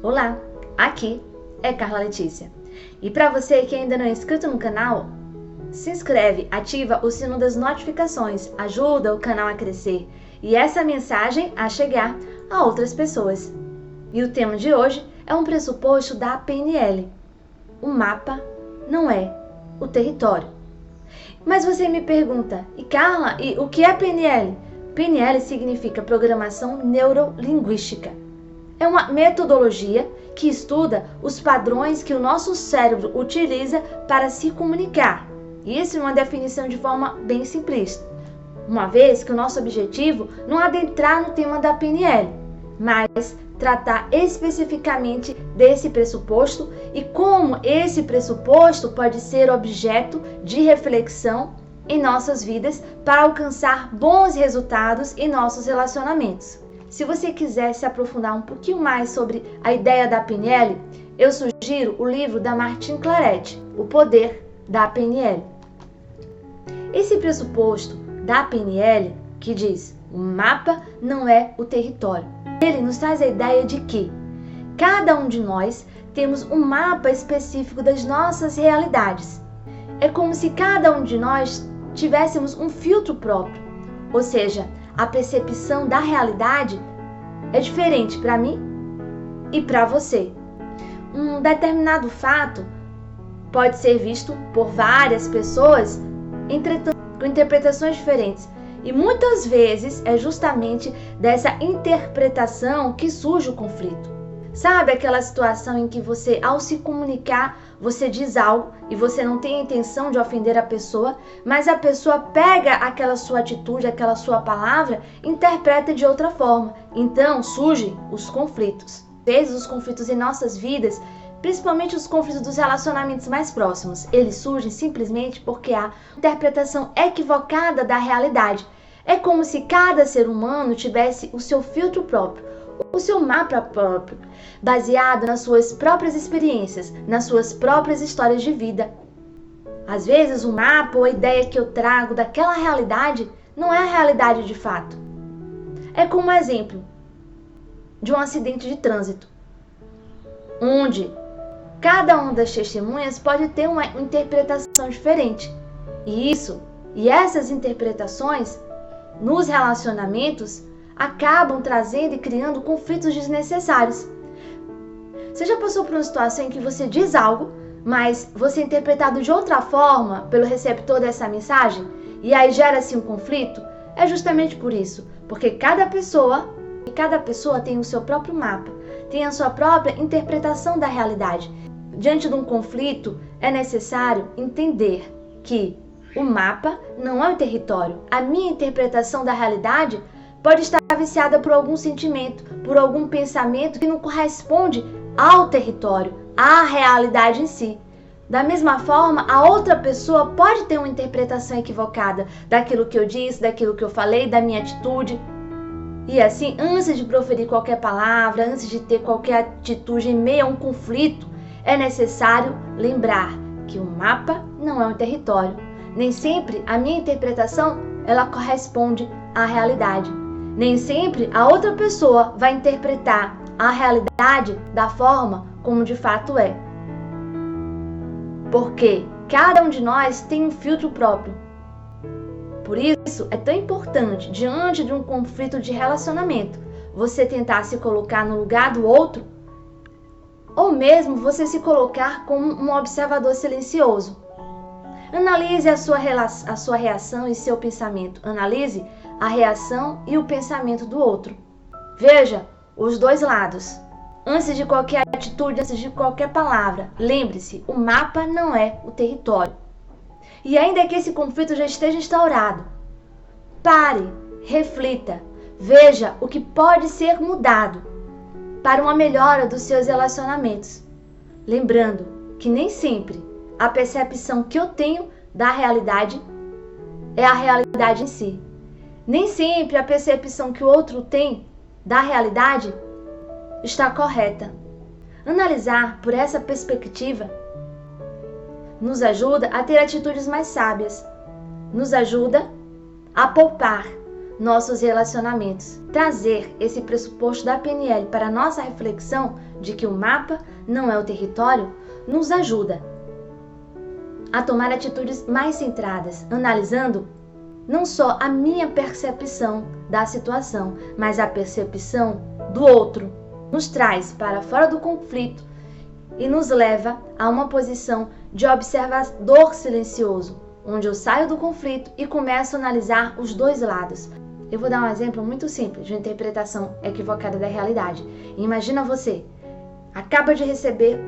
Olá, aqui é Carla Letícia. E para você que ainda não é inscrito no canal, se inscreve, ativa o sino das notificações, ajuda o canal a crescer e essa mensagem a chegar a outras pessoas. E o tema de hoje é um pressuposto da PNL. O mapa não é o território. Mas você me pergunta, e Carla, e o que é PNL? PNL significa Programação Neurolinguística. É uma metodologia que estuda os padrões que o nosso cérebro utiliza para se comunicar. Isso é uma definição de forma bem simplista. Uma vez que o nosso objetivo não é adentrar no tema da PNL, mas tratar especificamente desse pressuposto e como esse pressuposto pode ser objeto de reflexão em nossas vidas para alcançar bons resultados em nossos relacionamentos. Se você quiser se aprofundar um pouquinho mais sobre a ideia da PNL, eu sugiro o livro da Martine Claret, O Poder da PNL. Esse pressuposto da PNL, que diz o mapa não é o território, ele nos traz a ideia de que cada um de nós temos um mapa específico das nossas realidades. É como se cada um de nós tivéssemos um filtro próprio, ou seja, a percepção da realidade é diferente para mim e para você. Um determinado fato pode ser visto por várias pessoas, entretanto, com interpretações diferentes. E muitas vezes é justamente dessa interpretação que surge o conflito. Sabe aquela situação em que você, ao se comunicar, você diz algo e você não tem a intenção de ofender a pessoa, mas a pessoa pega aquela sua atitude, aquela sua palavra, e interpreta de outra forma. Então surgem os conflitos. Às vezes os conflitos em nossas vidas, principalmente os conflitos dos relacionamentos mais próximos, eles surgem simplesmente porque há interpretação equivocada da realidade. É como se cada ser humano tivesse o seu filtro próprio, o seu mapa próprio, baseado nas suas próprias experiências, nas suas próprias histórias de vida. Às vezes o mapa ou a ideia que eu trago daquela realidade não é a realidade de fato. É como um exemplo de um acidente de trânsito, onde cada uma das testemunhas pode ter uma interpretação diferente. E essas interpretações nos relacionamentos acabam trazendo e criando conflitos desnecessários. Você já passou por uma situação em que você diz algo, mas você é interpretado de outra forma pelo receptor dessa mensagem? E aí gera-se um conflito? É justamente por isso, porque cada pessoa tem o seu próprio mapa, tem a sua própria interpretação da realidade. Diante de um conflito, é necessário entender que o mapa não é o território. A minha interpretação da realidade pode estar viciada por algum sentimento, por algum pensamento que não corresponde ao território, à realidade em si. Da mesma forma, a outra pessoa pode ter uma interpretação equivocada daquilo que eu disse, daquilo que eu falei, da minha atitude. E assim, antes de proferir qualquer palavra, antes de ter qualquer atitude em meio a um conflito, é necessário lembrar que o mapa não é um território. Nem sempre a minha interpretação ela corresponde à realidade. Nem sempre a outra pessoa vai interpretar a realidade da forma como de fato é. Porque cada um de nós tem um filtro próprio. Por isso é tão importante, diante de um conflito de relacionamento, você tentar se colocar no lugar do outro, ou mesmo você se colocar como um observador silencioso. Analise a sua reação e seu pensamento. Analise a reação e o pensamento do outro. Veja os dois lados. Antes de qualquer atitude, antes de qualquer palavra, lembre-se, o mapa não é o território. E ainda que esse conflito já esteja instaurado, pare, reflita, veja o que pode ser mudado para uma melhora dos seus relacionamentos. Lembrando que nem sempre a percepção que eu tenho da realidade é a realidade em si. Nem sempre a percepção que o outro tem da realidade está correta. Analisar por essa perspectiva nos ajuda a ter atitudes mais sábias, nos ajuda a poupar nossos relacionamentos. Trazer esse pressuposto da PNL para a nossa reflexão de que o mapa não é o território nos ajuda a tomar atitudes mais centradas, analisando não só a minha percepção da situação, mas a percepção do outro. Nos traz para fora do conflito e nos leva a uma posição de observador silencioso, onde eu saio do conflito e começo a analisar os dois lados. Eu vou dar um exemplo muito simples de uma interpretação equivocada da realidade. Imagina você, acaba de receber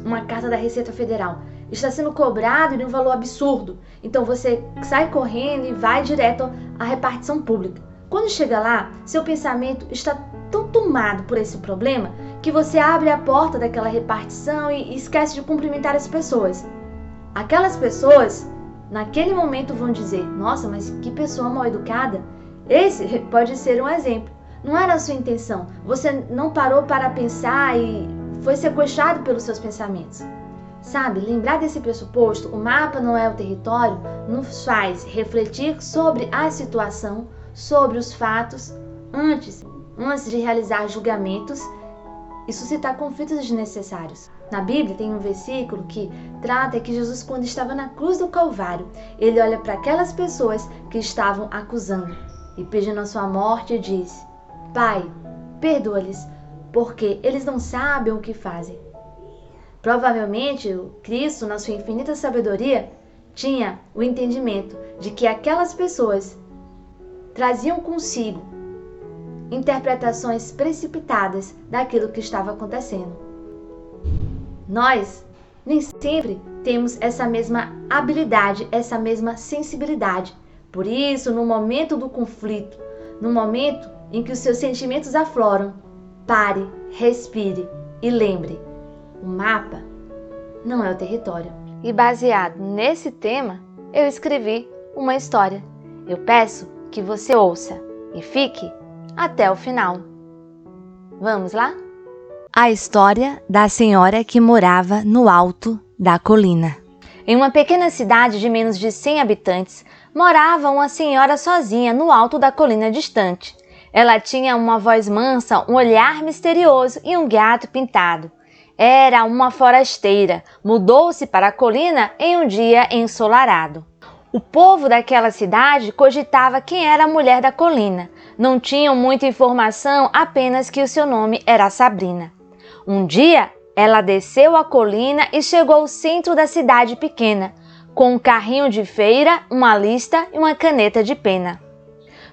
uma carta da Receita Federal, está sendo cobrado de um valor absurdo, então você sai correndo e vai direto à repartição pública. Quando chega lá, seu pensamento está tão tomado por esse problema que você abre a porta daquela repartição e esquece de cumprimentar as pessoas. Aquelas pessoas, naquele momento, vão dizer: nossa, mas que pessoa mal educada. Esse pode ser um exemplo. Não era a sua intenção. Você não parou para pensar e foi sequestrado pelos seus pensamentos. Sabe, lembrar desse pressuposto, o mapa não é o território, nos faz refletir sobre a situação, sobre os fatos, antes de realizar julgamentos e suscitar conflitos desnecessários. Na Bíblia tem um versículo que trata que Jesus, quando estava na cruz do Calvário, ele olha para aquelas pessoas que estavam acusando e pedindo a sua morte e diz: Pai, perdoa-lhes, porque eles não sabem o que fazem. Provavelmente, o Cristo, na sua infinita sabedoria, tinha o entendimento de que aquelas pessoas traziam consigo interpretações precipitadas daquilo que estava acontecendo. Nós nem sempre temos essa mesma habilidade, essa mesma sensibilidade. Por isso, no momento do conflito, no momento em que os seus sentimentos afloram, pare, respire e lembre: o mapa não é o território. E baseado nesse tema, eu escrevi uma história. Eu peço que você ouça e fique até o final. Vamos lá? A história da senhora que morava no alto da colina. Em uma pequena cidade de menos de 100 habitantes, morava uma senhora sozinha no alto da colina distante. Ela tinha uma voz mansa, um olhar misterioso e um gato pintado. Era uma forasteira, mudou-se para a colina em um dia ensolarado. O povo daquela cidade cogitava quem era a mulher da colina. Não tinham muita informação, apenas que o seu nome era Sabrina. Um dia, ela desceu a colina e chegou ao centro da cidade pequena, com um carrinho de feira, uma lista e uma caneta de pena.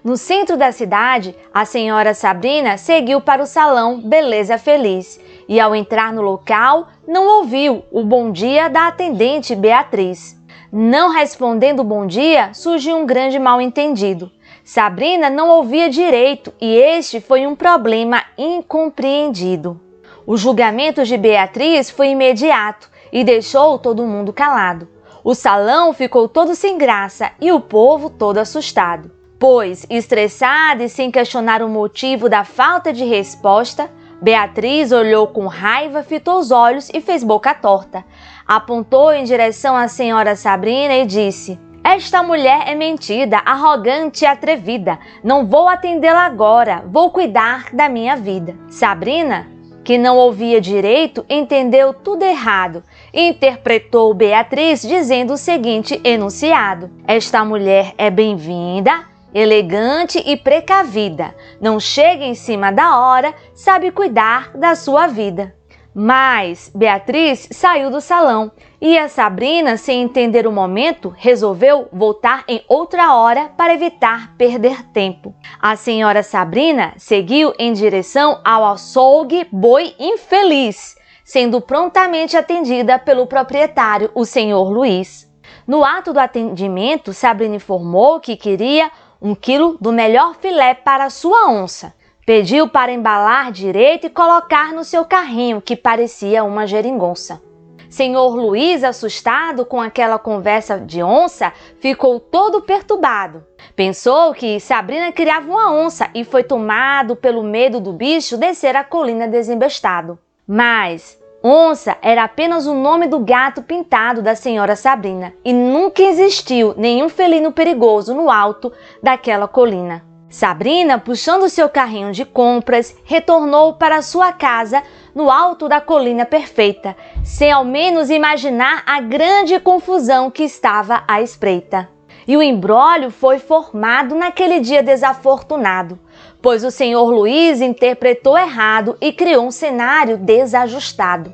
No centro da cidade, a senhora Sabrina seguiu para o salão Beleza Feliz e, ao entrar no local, não ouviu o bom dia da atendente Beatriz. Não respondendo o bom dia, surgiu um grande mal-entendido. Sabrina não ouvia direito e este foi um problema incompreendido. O julgamento de Beatriz foi imediato e deixou todo mundo calado. O salão ficou todo sem graça e o povo todo assustado. Pois, estressada e sem questionar o motivo da falta de resposta, Beatriz olhou com raiva, fitou os olhos e fez boca torta. Apontou em direção à senhora Sabrina e disse: Esta mulher é mentida, arrogante e atrevida. Não vou atendê-la agora, vou cuidar da minha vida. Sabrina, que não ouvia direito, entendeu tudo errado e interpretou Beatriz dizendo o seguinte enunciado: Esta mulher é bem-vinda, elegante e precavida, não chega em cima da hora, sabe cuidar da sua vida. Mas Beatriz saiu do salão e a Sabrina, sem entender o momento, resolveu voltar em outra hora para evitar perder tempo. A senhora Sabrina seguiu em direção ao açougue Boi Infeliz, sendo prontamente atendida pelo proprietário, o senhor Luiz. No ato do atendimento, Sabrina informou que queria 1 quilo do melhor filé para sua onça. Pediu para embalar direito e colocar no seu carrinho, que parecia uma geringonça. Senhor Luiz, assustado com aquela conversa de onça, ficou todo perturbado. Pensou que Sabrina criava uma onça e foi tomado pelo medo do bicho descer a colina desembestado. Mas onça era apenas o nome do gato pintado da senhora Sabrina e nunca existiu nenhum felino perigoso no alto daquela colina. Sabrina, puxando seu carrinho de compras, retornou para sua casa no alto da colina perfeita, sem ao menos imaginar a grande confusão que estava à espreita. E o imbróglio foi formado naquele dia desafortunado, pois o senhor Luiz interpretou errado e criou um cenário desajustado.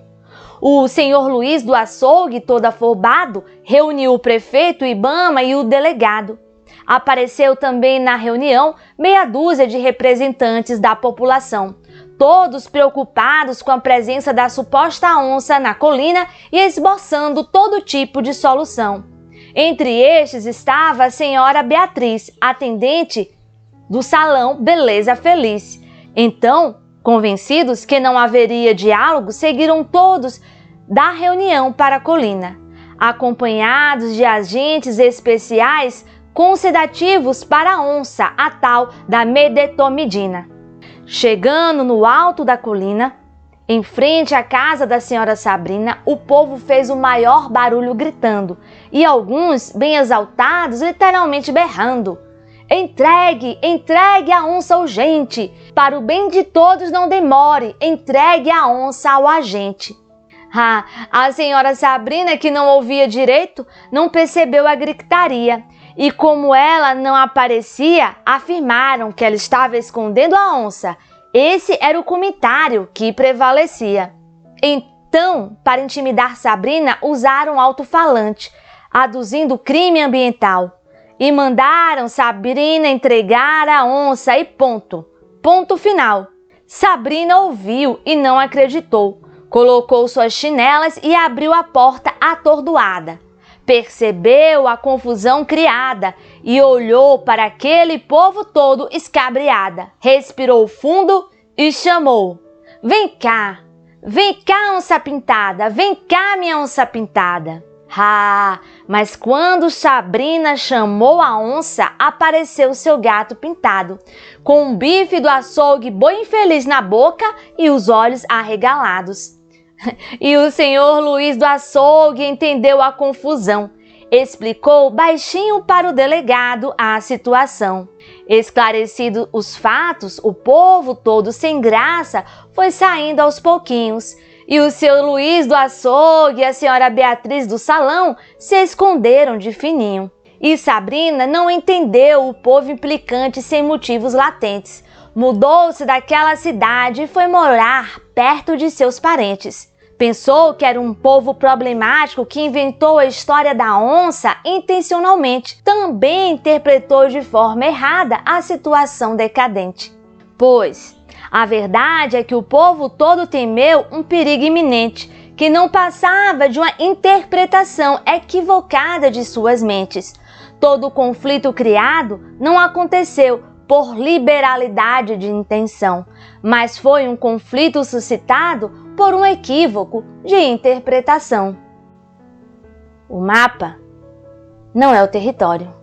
O senhor Luiz do açougue, todo afobado, reuniu o prefeito, o Ibama e o delegado. Apareceu também na reunião meia dúzia de representantes da população, todos preocupados com a presença da suposta onça na colina e esboçando todo tipo de solução. Entre estes estava a senhora Beatriz, atendente do salão Beleza Feliz. Então, convencidos que não haveria diálogo, seguiram todos da reunião para a colina, acompanhados de agentes especiais com sedativos para a onça, a tal da medetomidina. Chegando no alto da colina, em frente à casa da senhora Sabrina, o povo fez o maior barulho gritando, e alguns, bem exaltados, literalmente berrando: "Entregue, entregue a onça urgente! Para o bem de todos não demore, entregue a onça ao agente!" A senhora Sabrina, que não ouvia direito, não percebeu a gritaria, e como ela não aparecia, afirmaram que ela estava escondendo a onça. Esse era o comentário que prevalecia. Então, para intimidar Sabrina, usaram alto-falante, aduzindo crime ambiental, e mandaram Sabrina entregar a onça e ponto. Ponto final. Sabrina ouviu e não acreditou. Colocou suas chinelas e abriu a porta atordoada. Percebeu a confusão criada e olhou para aquele povo todo escabriada. Respirou fundo e chamou: vem cá, onça pintada, vem cá, minha onça pintada." Mas quando Sabrina chamou a onça, apareceu seu gato pintado, com um bife do açougue bem feliz na boca e os olhos arregalados. E o senhor Luiz do açougue entendeu a confusão. Explicou baixinho para o delegado a situação. Esclarecidos os fatos, o povo todo sem graça foi saindo aos pouquinhos. E o seu Luiz do açougue e a senhora Beatriz do salão se esconderam de fininho. E Sabrina não entendeu o povo implicante sem motivos latentes. Mudou-se daquela cidade e foi morar perto de seus parentes. Pensou que era um povo problemático que inventou a história da onça intencionalmente. Também interpretou de forma errada a situação decadente. Pois a verdade é que o povo todo temeu um perigo iminente, que não passava de uma interpretação equivocada de suas mentes. Todo o conflito criado não aconteceu por liberalidade de intenção, mas foi um conflito suscitado por um equívoco de interpretação. O mapa não é o território.